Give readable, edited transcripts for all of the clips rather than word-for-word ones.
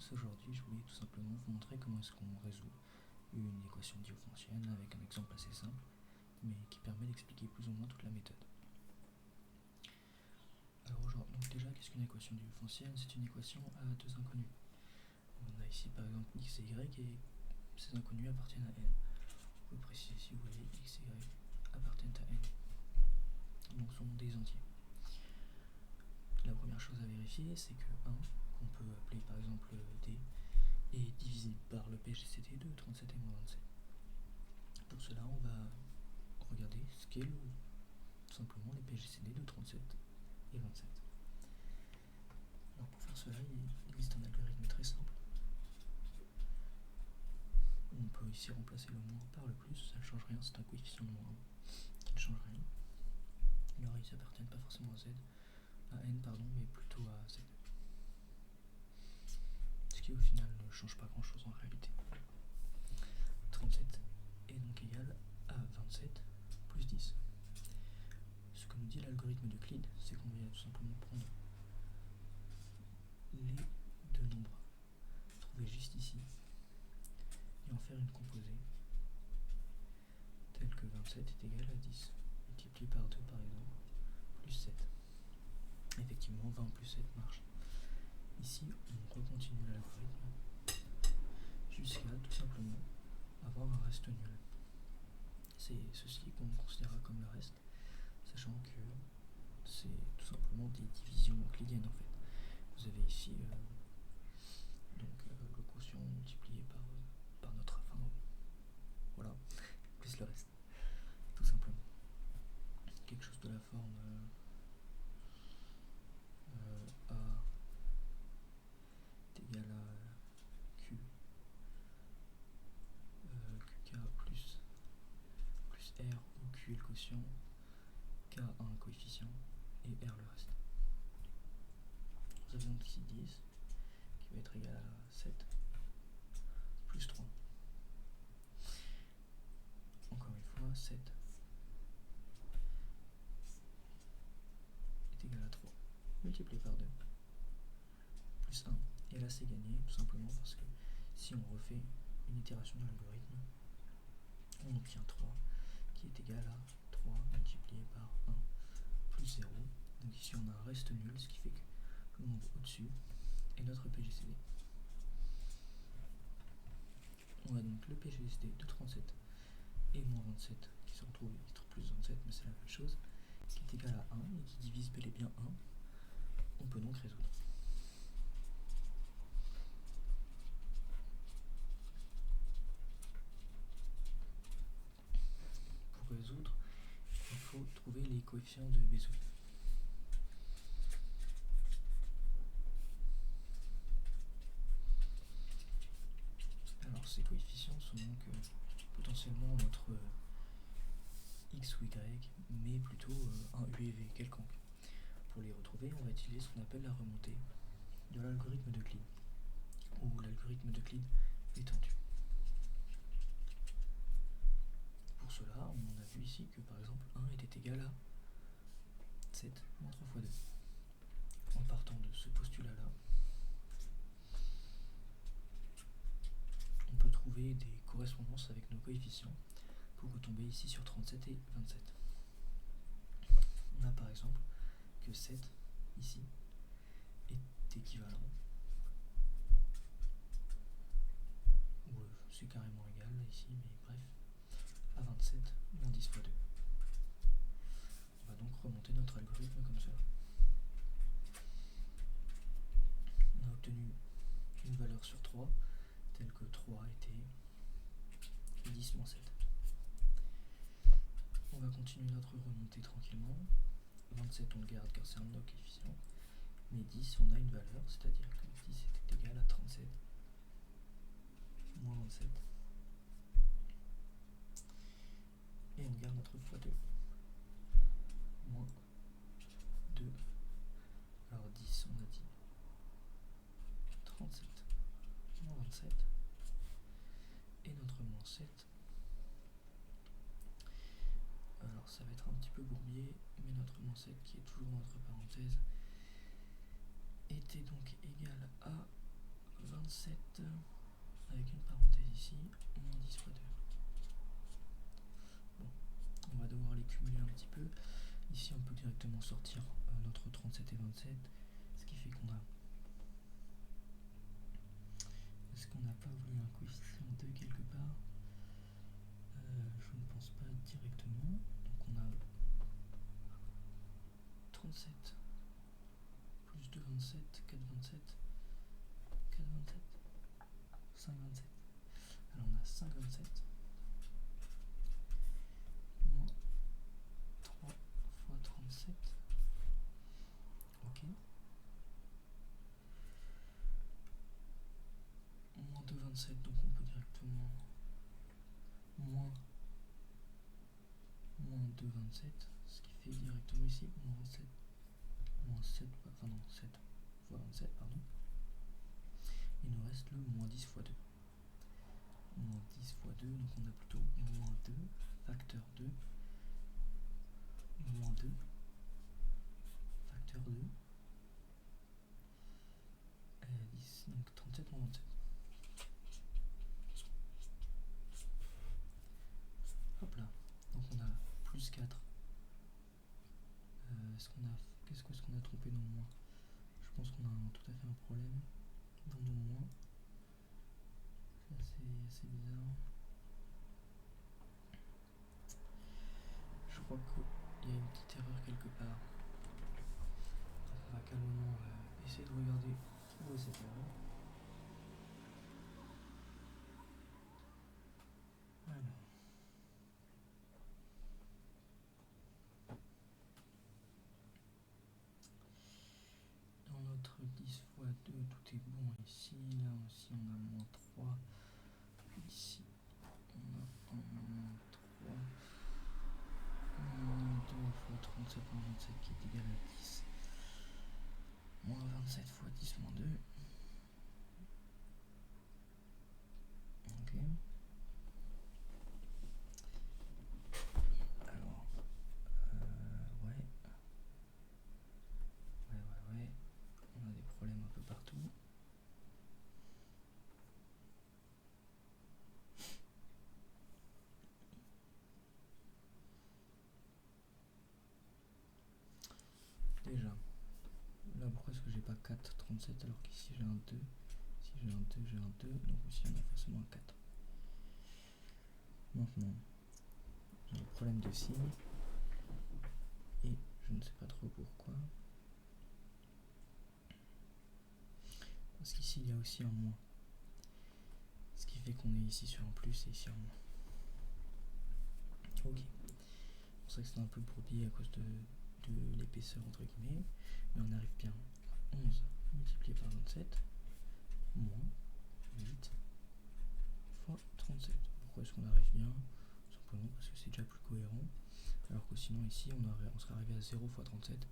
tous, aujourd'hui je voulais tout simplement vous montrer comment est-ce qu'on résout une équation différéentielle avec un exemple assez simple, mais qui permet d'expliquer plus ou moins toute la méthode. Alors aujourd'hui, donc déjà, qu'est-ce qu'une équation différéentielle? C'est une équation à deux inconnus. On a ici par exemple x et y, et ces inconnus appartiennent à n. On peut préciser si vous voulez, x et y appartiennent à n, donc sont des entiers. La première chose à vérifier, c'est que 1, qu'on peut appeler par exemple d, est divisé par le PGCD de 37 et moins 27. Pour cela, on va regarder ce qu'est tout simplement les PGCD de 37 et 27. Alors pour faire cela, il existe un algorithme très simple. On peut ici remplacer le moins par le plus, ça ne change rien, c'est un coefficient de moins 1 qui ne change rien. Alors ils appartiennent pas forcément à n, mais plutôt à z. Ce qui au final ne change pas grand chose en réalité. 37 est donc égal à 27 plus 10. Ce que nous dit l'algorithme d'Euclide, c'est qu'on va tout simplement prendre les deux nombres trouvés juste ici et en faire une composée telle que 27 est égal à 10 multiplié par 2 par exemple plus 7. Effectivement 20 plus 7 marche. Ici on recontinue l'algorithme jusqu'à tout simplement avoir un reste nul. C'est ceci qu'on considérera comme le reste, sachant que c'est tout simplement des divisions euclidiennes en fait. Vous avez ici le quotient multiplié par notre fin, voilà, plus le reste, tout simplement. Quelque chose de la forme A est égal à Q, QK plus R, où Q est le quotient, K un coefficient et R le reste. Nous avons donc ici 10 qui va être égal à 7 plus 3. Encore une fois, 7 est égal à 3 multiplié par 2 plus 1. Et là c'est gagné tout simplement parce que si on refait une itération de l'algorithme, on obtient 3 qui est égal à 3 multiplié par 1 plus 0. Donc ici on a un reste nul, ce qui fait que le nombre au-dessus est notre PGCD. On a donc le PGCD de 37 et moins 27 qui se retrouve être plus 27, mais c'est la même chose, qui est égal à 1 et qui divise bel et bien 1. On peut donc résoudre. Pour résoudre, il faut trouver les coefficients de Bézout. Alors ces coefficients sont donc potentiellement notre x ou y, mais plutôt un u et v quelconque. Pour les retrouver, on va utiliser ce qu'on appelle la remontée de l'algorithme d'Euclide, ou l'algorithme d'Euclide étendu. Pour cela, on a vu ici que par exemple 1 était égal à 7 moins 3 fois 2. En partant de ce postulat-là, on peut trouver des correspondances avec nos coefficients pour retomber ici sur 37 et 27. On a par exemple que 7 ici est équivalent, ou c'est carrément égal ici, mais bref, à 27 moins 10 fois 2. On va donc remonter notre algorithme comme cela. On a obtenu une valeur sur 3, telle que 3 était 10 moins 7. On va continuer notre remontée tranquillement. 27 on le garde car c'est un de nos coefficients, mais 10 on a une valeur, c'est-à-dire que 10 était égal à 37 moins 27. Et on garde notre fois 2. Moins 2. Alors 10 on a dit 37 moins 27. Et notre moins 7. Alors ça va être un petit peu bourbier, mais notre moins 7 qui est toujours dans notre parenthèse était donc égal à 27 reste, avec une parenthèse ici, moins 10 fois 2. Bon, on va devoir les cumuler un petit peu. Ici, on peut directement sortir notre 37 et 27, ce qui fait qu'on a... Est-ce qu'on n'a pas voulu un coefficient 2 quelque part? Je ne pense pas directement. Donc on a 37 plus 2, 27, 4, 27, 4, 27, 5, 27. Alors on a 5, 27 moins 3 fois 37. Ok. Moins 2, 27, donc on peut directement moins 2, 27, ce qui fait directement ici moins 27, moins 7, enfin non, 7 fois 27, pardon. Il nous reste le moins 10 fois 2. Moins 10 fois 2, donc on a plutôt moins 2, facteur 2, moins 2, facteur 2, 10, donc 37 moins 27. Hop là, donc on a plus 4. Qu'est-ce qu'on a trompé dans le moins? Je pense qu'on a tout à fait un problème dans nos moins. C'est assez bizarre. Je crois qu'il y a une petite erreur quelque part. Donc on va calmement essayer de regarder où est cette erreur. Alors. Dans notre 10 fois 2, tout est bon ici. Là aussi on a moins 3. Ici on a moins 3. Moins 2 fois 37 moins 27 qui est égal à 10. Moins 27 fois 10 moins 2. Ok. Alors, ouais. On a des problèmes un peu partout. Déjà, là pourquoi est-ce que j'ai pas 4, 37 alors qu'ici j'ai un 2. Si j'ai un 2, j'ai un 2, donc ici on a forcément un 4. Maintenant, j'ai un problème de signe. Et je ne sais pas trop pourquoi. Parce qu'ici il y a aussi un moins. Ce qui fait qu'on est ici sur un plus et ici un moins. Ok. C'est pour ça que c'est un peu bourbier à cause de l'épaisseur entre guillemets. Mais on arrive bien. 11 multiplié par 27 moins 8 fois 37. Pourquoi est-ce qu'on arrive bien? Simplement parce que c'est déjà plus cohérent. Alors que sinon ici on serait arrivé à 0 fois 37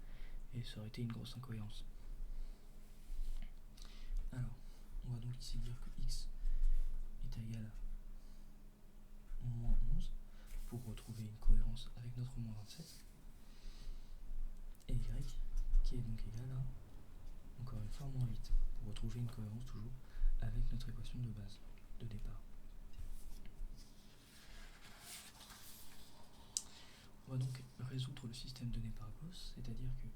et ça aurait été une grosse incohérence. Alors, on va donc ici dire que x est égal à moins 11 pour retrouver une cohérence avec notre moins 27 et y qui est donc égal à encore une fois moins 8 pour retrouver une cohérence toujours avec notre équation de base de départ. On va donc résoudre le système donné par Gauss, c'est-à-dire que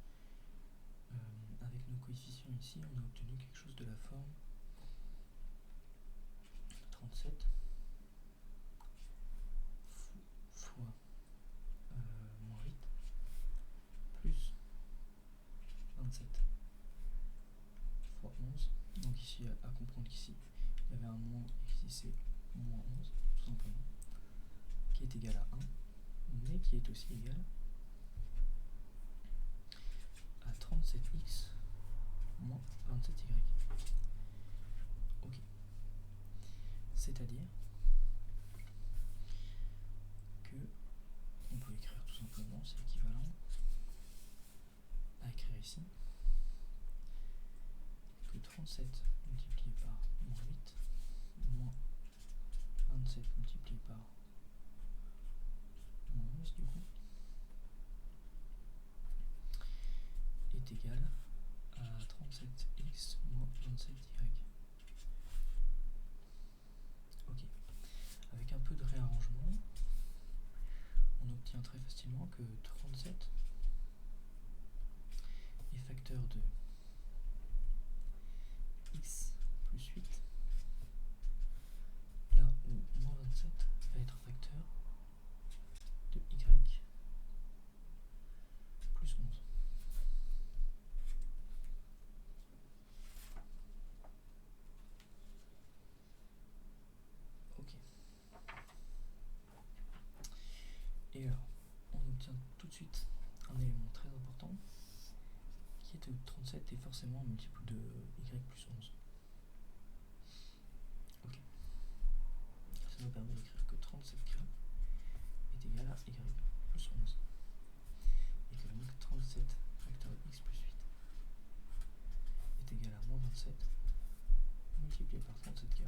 avec nos coefficients ici, on a obtenu quelque chose de la forme 37 fois moins 8 plus 27 fois 11. Donc ici, à comprendre qu'ici, il y avait un moins et qu'ici c'est moins 11, tout simplement, qui est égal à 1, mais qui est aussi égal à 37x moins 27y. Ok. C'est-à-dire que on peut écrire tout simplement, c'est équivalent à écrire ici que 37 multiplié par moins 8 moins 27 multiplié par moins 11 du coup est égal à 37x moins 27y. simplement que 37 est facteur de x plus 8, là où moins 27 va être facteur de y plus 11. Ok. Et alors, on obtient tout de suite un élément très important, qui est que 37 est forcément un multiple de y plus 11. Ok. Ça nous permet d'écrire que 37k est égal à y plus 11. Et que donc 37 facteur de x plus 8 est égal à moins 27 multiplié par 37k.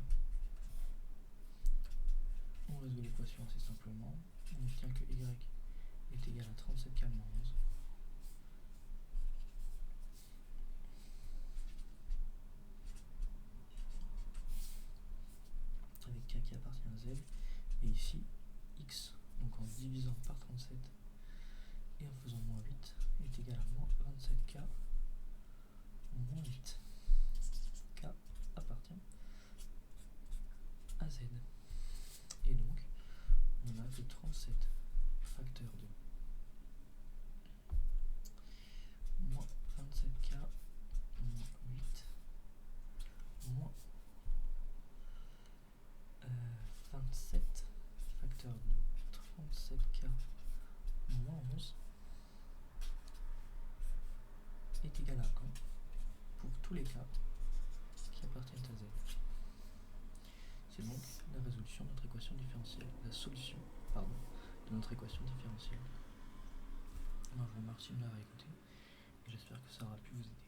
On résout l'équation assez simplement. On obtient que y est égal à 37k moins 11. Avec k qui appartient à z. Et ici, x, donc en divisant par 37 et en faisant moins 8, est égal à moins 27k moins 8. K appartient à z. Et donc, on a que 37 facteur de moins 27k moins 8 moins 27 facteur de 37k moins 11 est égal à 1 pour tous les cas qui appartiennent à z. C'est donc la résolution de notre équation différentielle, la solution, de notre équation différentielle. Moi, je vous remercie de m'avoir écouté et j'espère que ça aura pu vous aider.